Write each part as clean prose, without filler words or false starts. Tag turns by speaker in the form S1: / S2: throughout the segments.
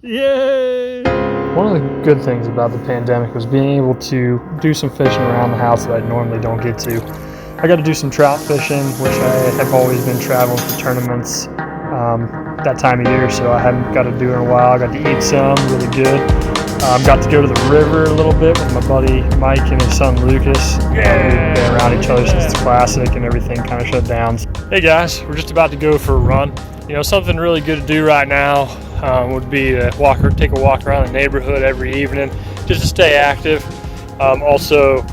S1: Yay! One of the good things about the pandemic was being able to do some fishing around the house that I normally don't get to. I got to do some trout fishing, which I have always been traveling for tournaments that time of year, so I haven't got to do it in a while. I got to eat some, really good. Got to go to the river a little bit with my buddy Mike and his son Lucas. We've been around each other since the Classic and everything kind of shut down. Hey guys, we're just about to go for a run. You know, something really good to do right now would be to take a walk around the neighborhood every evening just to stay active. Also,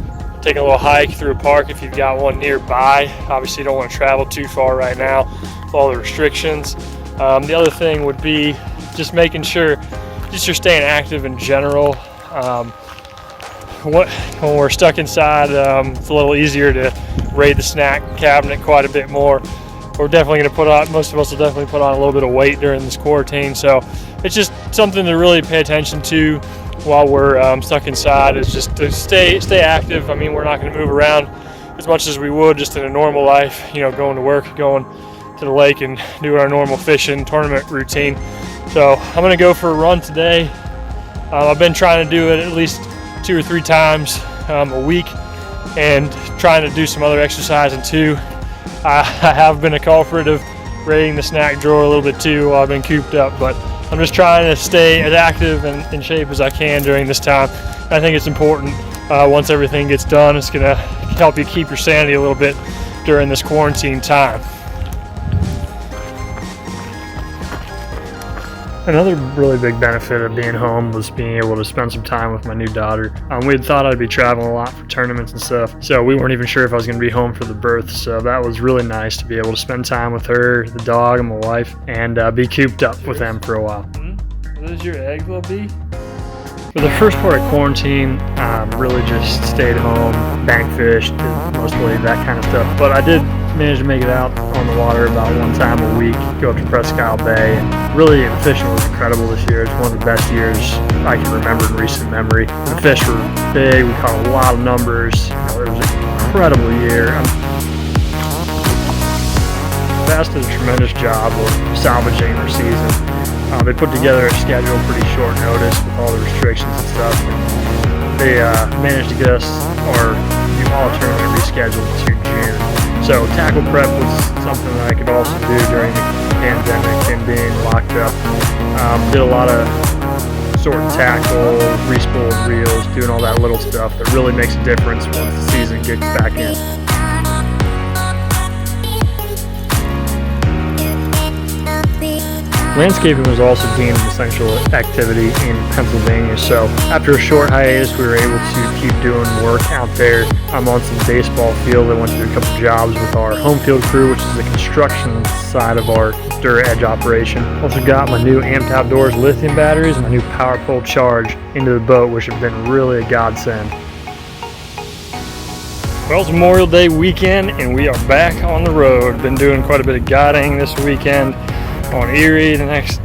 S1: take a little hike through a park if you've got one nearby. Obviously, you don't want to travel too far right now with all the restrictions. The other thing would be just making sure you're staying active in general. When we're stuck inside, it's a little easier to raid the snack cabinet quite a bit more. We're definitely going to put on, most of us will definitely put on a little bit of weight during this quarantine. So it's just something to really pay attention to while we're stuck inside, is just to stay active. I mean, we're not going to move around as much as we would just in a normal life, you know, going to work, going to the lake and doing our normal fishing tournament routine. So I'm going to go for a run today. I've been trying to do it at least 2 or 3 times a week and trying to do some other exercising too. I have been a culprit of raiding the snack drawer a little bit too while I've been cooped up, but I'm just trying to stay as active and in shape as I can during this time. I think it's important once everything gets done. It's going to help you keep your sanity a little bit during this quarantine time. Another really big benefit of being home was being able to spend some time with my new daughter. We had thought I'd be traveling a lot for tournaments and stuff, so we weren't even sure if I was going to be home for the birth, so that was really nice to be able to spend time with her, the dog, and my wife, and be cooped up with them for a while. Are those your eggs, little bee? For the first part of quarantine, really just stayed home, bank fished, mostly that kind of stuff, but I did managed to make it out on the water about 1 time a week, go up to Presque Bay, and really the fishing was incredible this year. It's one of the best years I can remember in recent memory. The fish were big, we caught a lot of numbers. It was an incredible year. Bass did a tremendous job of salvaging their season. They put together a schedule pretty short notice with all the restrictions and stuff. And they managed to get us our all tournament rescheduled to June. So tackle prep was something that I could also do during the pandemic and being locked up. Did a lot of sorting tackle, respooling reels, doing all that little stuff that really makes a difference once the season gets back in. Landscaping was also deemed an essential activity in Pennsylvania, so after a short hiatus we were able to keep doing work out there. I'm on some baseball field. I went to do a couple jobs with our Homefield crew, which is the construction side of our DuraEdge operation. Also got my new Amped Outdoors lithium batteries and my new power pole charge into the boat, which have been really a godsend. Well, it's Memorial Day weekend and we are back on the road. Been doing quite a bit of guiding this weekend on Erie the next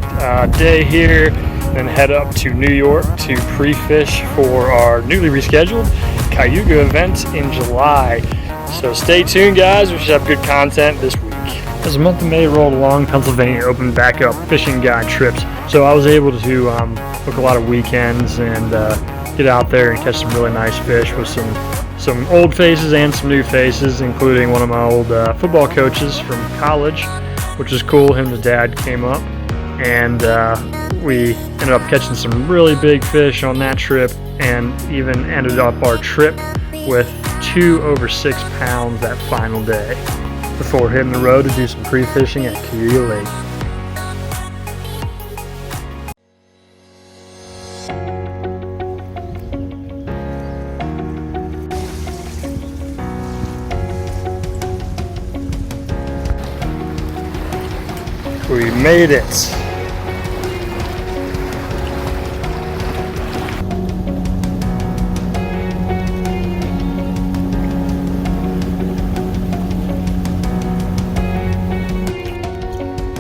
S1: day here, then head up to New York to pre-fish for our newly rescheduled Cayuga event in July. So stay tuned guys, we should have good content this week. As the month of May rolled along, Pennsylvania opened back up fishing guide trips, so I was able to book a lot of weekends and get out there and catch some really nice fish with some old faces and some new faces, including one of my old football coaches from college, which is cool. Him and his dad came up, and we ended up catching some really big fish on that trip, and even ended up our trip with 2 over 6 pounds that final day before hitting the road to do some pre-fishing at Cayuga Lake. We made it.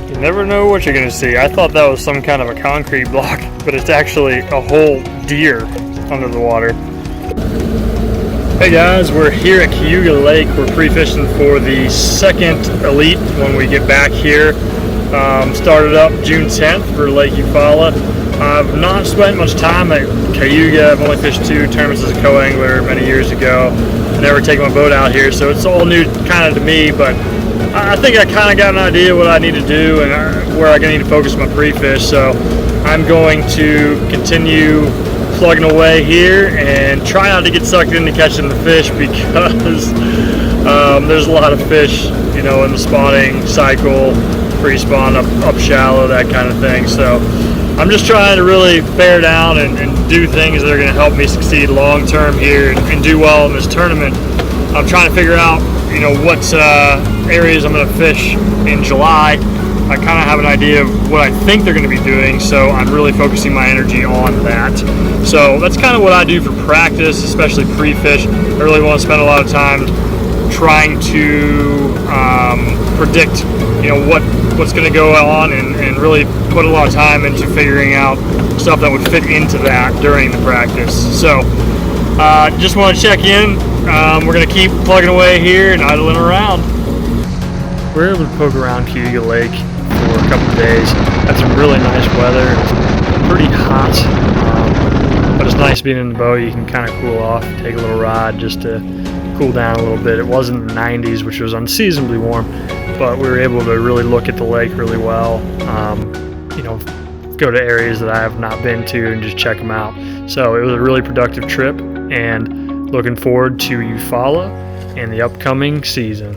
S1: You never know what you're going to see. I thought that was some kind of a concrete block, but it's actually a whole deer under the water. Hey guys, we're here at Cayuga Lake. We're pre-fishing for the second Elite when we get back here. Started up June 10th for Lake Eufaula. I've not spent much time at Cayuga. I've only fished 2 tournaments as a co-angler many years ago. I never taken my boat out here, so it's all new kind of to me, but I think I kind of got an idea what I need to do and where I need to focus my pre-fish. So I'm going to continue plugging away here and try not to get sucked into catching the fish, because there's a lot of fish, you know, in the spawning cycle, pre-spawn, up shallow, that kind of thing. So I'm just trying to really bear down and do things that are going to help me succeed long term here and do well in this tournament. I'm trying to figure out, you know, what areas I'm going to fish in July. I kind of have an idea of what I think they're going to be doing, so I'm really focusing my energy on that. So that's kind of what I do for practice, especially pre-fish. I really want to spend a lot of time trying to predict, you know, what's going to go on and really put a lot of time into figuring out stuff that would fit into that during the practice. So just want to check in. We're going to keep plugging away here and idling around. We're able to poke around Cayuga Lake for a couple of days. Had some really nice weather. It's pretty hot, but it's nice being in the boat. You can kind of cool off, take a little ride just to cool down a little bit. It wasn't the 90s, which was unseasonably warm, but we were able to really look at the lake really well. You know, go to areas that I have not been to and just check them out. So it was a really productive trip, and looking forward to Eufaula and the upcoming season.